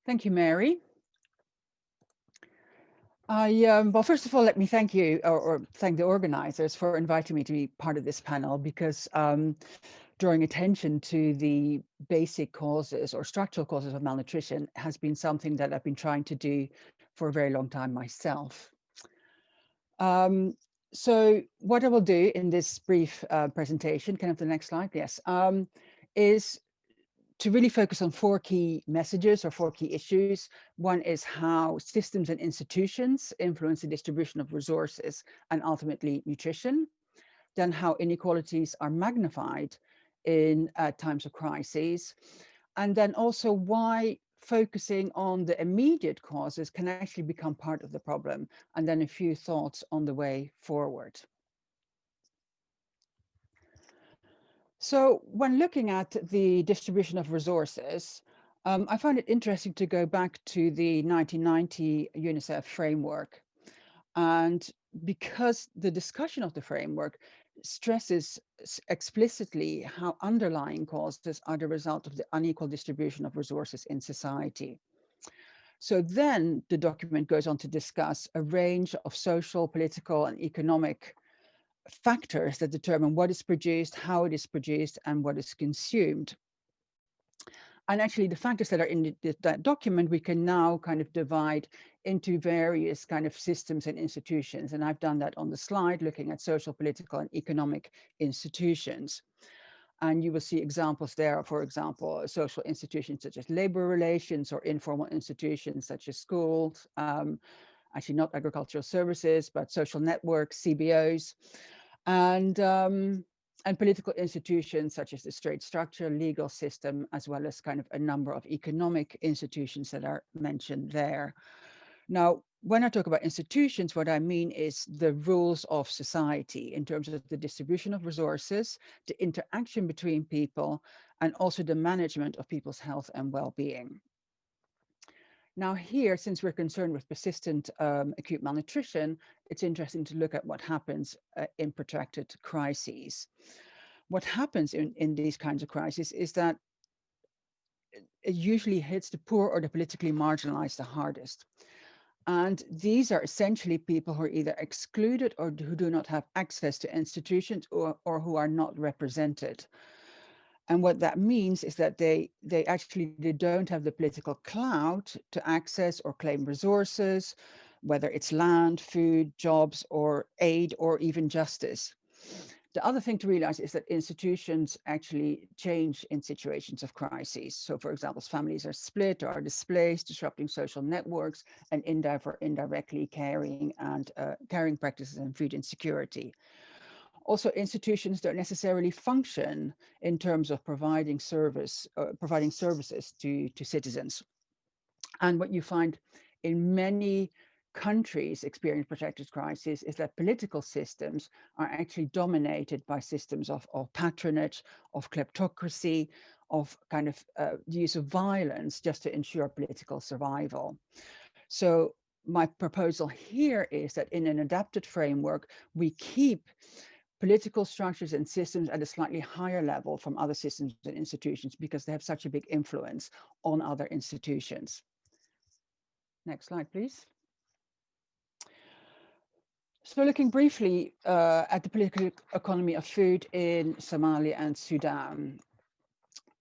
Thank you, Mary. Well, first of all, let me thank you or thank the organizers for inviting me to be part of this panel because drawing attention to the basic causes or structural causes of malnutrition has been something that I've been trying to do for a very long time myself. So what I will do in this brief presentation, can I have the next slide? Yes, is to really focus on four key messages or four key issues. One is how systems and institutions influence the distribution of resources and ultimately nutrition. Then how inequalities are magnified in times of crises. And then also why focusing on the immediate causes can actually become part of the problem. And then a few thoughts on the way forward. So when looking at the distribution of resources, I find it interesting to go back to the 1990 UNICEF framework. And because the discussion of the framework stresses explicitly how underlying causes are the result of the unequal distribution of resources in society. So then the document goes on to discuss a range of social, political, and economic factors that determine what is produced, how it is produced, and what is consumed. And actually the factors that are in that document, we can now kind of divide into various kind of systems and institutions. And I've done that on the slide, looking at social, political, and economic institutions. And you will see examples there, for example, social institutions such as labor relations or informal institutions such as schools, actually not agricultural services, but social networks, CBOs, and political institutions such as the state structure, legal system, as well as kind of a number of economic institutions that are mentioned there. Now, when I talk about institutions, what I mean is the rules of society in terms of the distribution of resources, the interaction between people, and also the management of people's health and well-being. Now here, since we're concerned with persistent acute malnutrition, it's interesting to look at what happens in protracted crises. What happens in these kinds of crises is that it usually hits the poor or the politically marginalized the hardest. And these are essentially people who are either excluded or who do not have access to institutions or who are not represented. And what that means is that they don't have the political clout to access or claim resources, whether it's land, food, jobs, or aid, or even justice. The other thing to realize is that institutions actually change in situations of crises. So for example, families are split or are displaced, disrupting social networks, and indirectly carrying practices and food insecurity. Also, institutions don't necessarily function in terms of providing services to citizens. And what you find in many countries experiencing protracted crisis is that political systems are actually dominated by systems of patronage, of kleptocracy, of kind of the use of violence just to ensure political survival. So my proposal here is that in an adapted framework, we keep political structures and systems at a slightly higher level from other systems and institutions because they have such a big influence on other institutions. Next slide, please. So looking briefly at the political economy of food in Somalia and Sudan.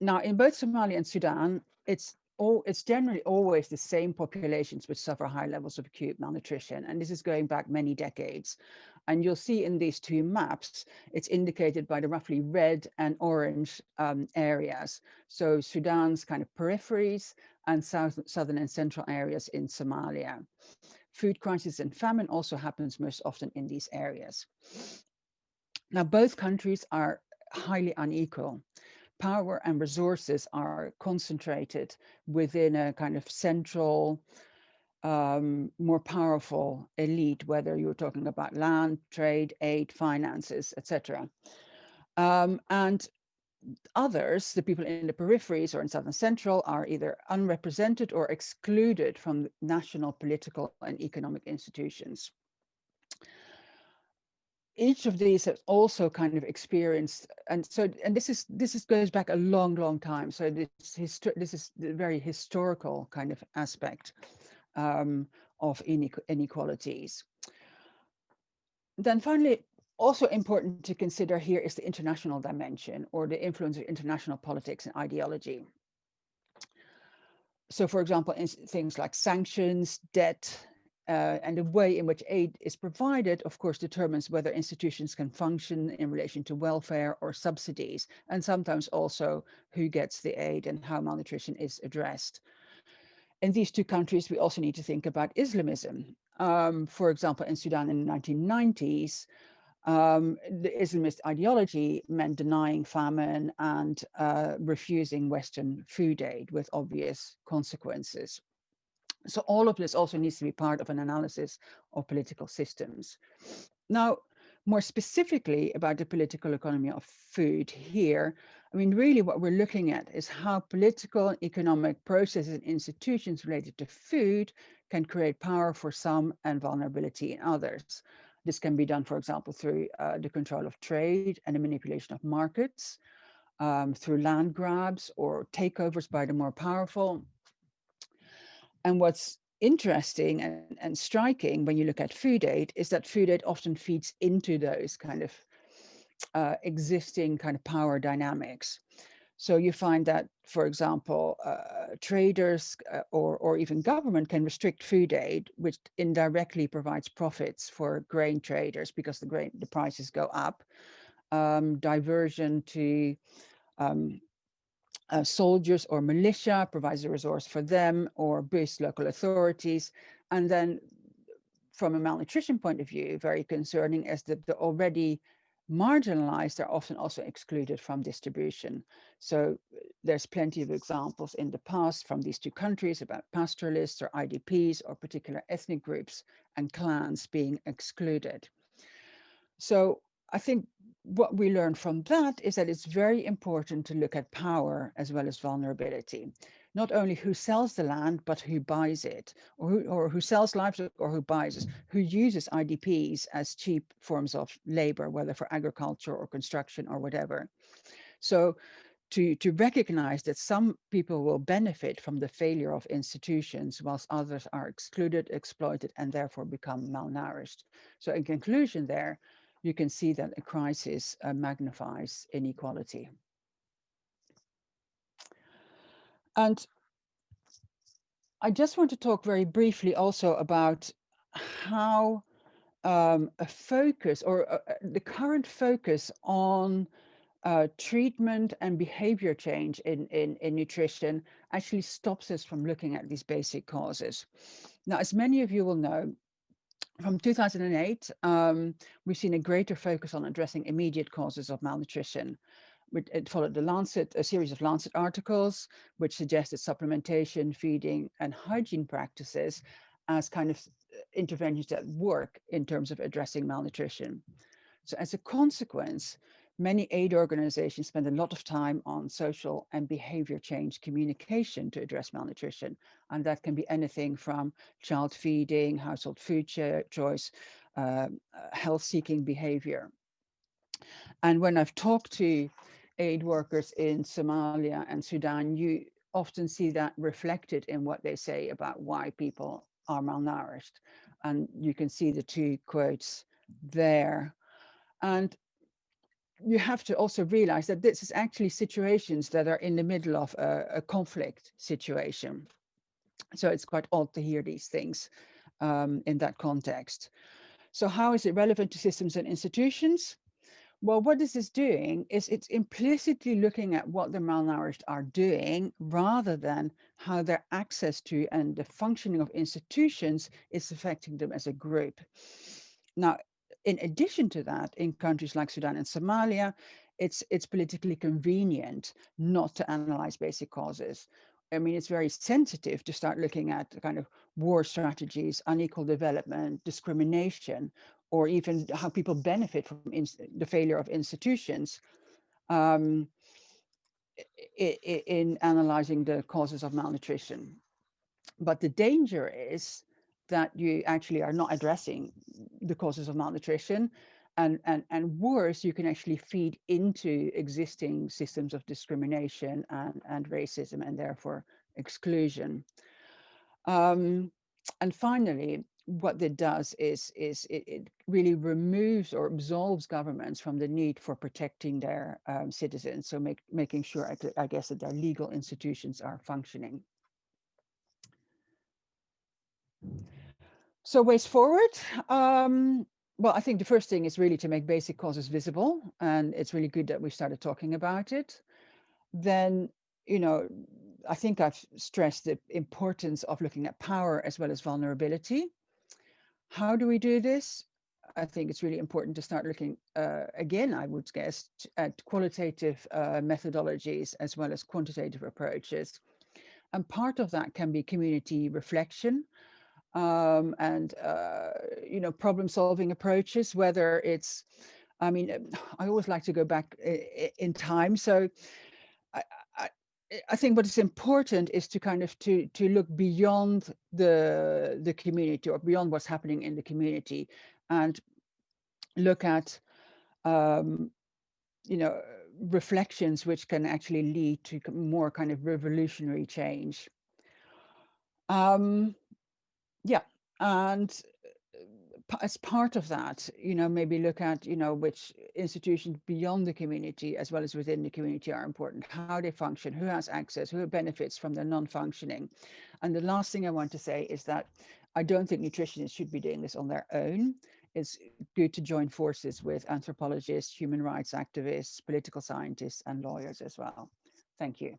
Now, in both Somalia and Sudan, it's generally always the same populations which suffer high levels of acute malnutrition. And this is going back many decades. And you'll see in these two maps, it's indicated by the roughly red and orange areas. So Sudan's kind of peripheries and southern and central areas in Somalia. Food crisis and famine also happens most often in these areas. Now, both countries are highly unequal. Power and resources are concentrated within a kind of central, more powerful elite, whether you're talking about land, trade, aid, finances, etc. And others, the people in the peripheries or in South and Central, are either unrepresented or excluded from national political and economic institutions. each of these has also kind of experienced, and so, and this goes back a long time. So this is the very historical kind of aspect of inequalities. Then finally, also important to consider here is the international dimension, or the influence of international politics and ideology. So, for example, in things like sanctions, debt, and the way in which aid is provided, of course, determines whether institutions can function in relation to welfare or subsidies, and sometimes also who gets the aid and how malnutrition is addressed. In these two countries, we also need to think about Islamism. For example, in Sudan in the 1990s, the Islamist ideology meant denying famine and refusing Western food aid with obvious consequences. So all of this also needs to be part of an analysis of political systems. Now, more specifically about the political economy of food here, I mean, really what we're looking at is how political and economic processes and institutions related to food can create power for some and vulnerability in others. This can be done, for example, through the control of trade and the manipulation of markets, through land grabs or takeovers by the more powerful. And what's interesting and striking when you look at food aid is that food aid often feeds into those kind of existing kind of power dynamics. So you find that, for example, traders or even government can restrict food aid, which indirectly provides profits for grain traders because the prices go up. Diversion to soldiers or militia provides a resource for them or boosts local authorities. And then from a malnutrition point of view, very concerning is that the already marginalized are often also excluded from distribution. So there's plenty of examples in the past from these two countries about pastoralists or IDPs or particular ethnic groups and clans being excluded. So I think what we learn from that is that it's very important to look at power as well as vulnerability. Not only who sells the land, but who buys it, or who sells livestock or who buys it, who uses IDPs as cheap forms of labor, whether for agriculture or construction or whatever. So to recognize that some people will benefit from the failure of institutions whilst others are excluded, exploited, and therefore become malnourished. So in conclusion there, you can see that a crisis magnifies inequality. And I just want to talk very briefly also about how a focus or the current focus on treatment and behavior change in nutrition actually stops us from looking at these basic causes. Now, as many of you will know, from 2008, we've seen a greater focus on addressing immediate causes of malnutrition. It followed the Lancet, a series of Lancet articles, which suggested supplementation, feeding, and hygiene practices as kind of interventions that work in terms of addressing malnutrition. So as a consequence, many aid organizations spend a lot of time on social and behavior change communication to address malnutrition. And that can be anything from child feeding, household food choice, health-seeking behavior. And when I've talked to aid workers in Somalia and Sudan, you often see that reflected in what they say about why people are malnourished. And you can see the two quotes there. And you have to also realize that this is actually situations that are in the middle of a conflict situation. So it's quite odd to hear these things in that context. So how is it relevant to systems and institutions? Well, what this is doing is it's implicitly looking at what the malnourished are doing rather than how their access to and the functioning of institutions is affecting them as a group. Now, in addition to that, in countries like Sudan and Somalia, it's politically convenient not to analyze basic causes. I mean, it's very sensitive to start looking at kind of war strategies, unequal development, discrimination, or even how people benefit from the failure of institutions um, in analyzing the causes of malnutrition. But the danger is that you actually are not addressing the causes of malnutrition and worse, you can actually feed into existing systems of discrimination and racism, and therefore exclusion. And finally, what it does is it really removes or absolves governments from the need for protecting their citizens. So making sure, I guess, that their legal institutions are functioning. So ways forward. Well, I think the first thing is really to make basic causes visible, and it's really good that we started talking about it. Then, I think I've stressed the importance of looking at power as well as vulnerability. How do we do this? I think it's really important to start looking, again, I would guess, at qualitative methodologies as well as quantitative approaches. And part of that can be community reflection, and problem solving approaches, whether it's, I mean, I always like to go back in time. So I, I, I think what is important is to kind of to look beyond the community, or beyond what's happening in the community, and look at um, reflections which can actually lead to more kind of revolutionary change. Yeah, and as part of that, maybe look at, which institutions beyond the community as well as within the community are important, how they function, who has access, who benefits from their non-functioning. And the last thing I want to say is that I don't think nutritionists should be doing this on their own. It's good to join forces with anthropologists, human rights activists, political scientists, and lawyers as well. Thank you.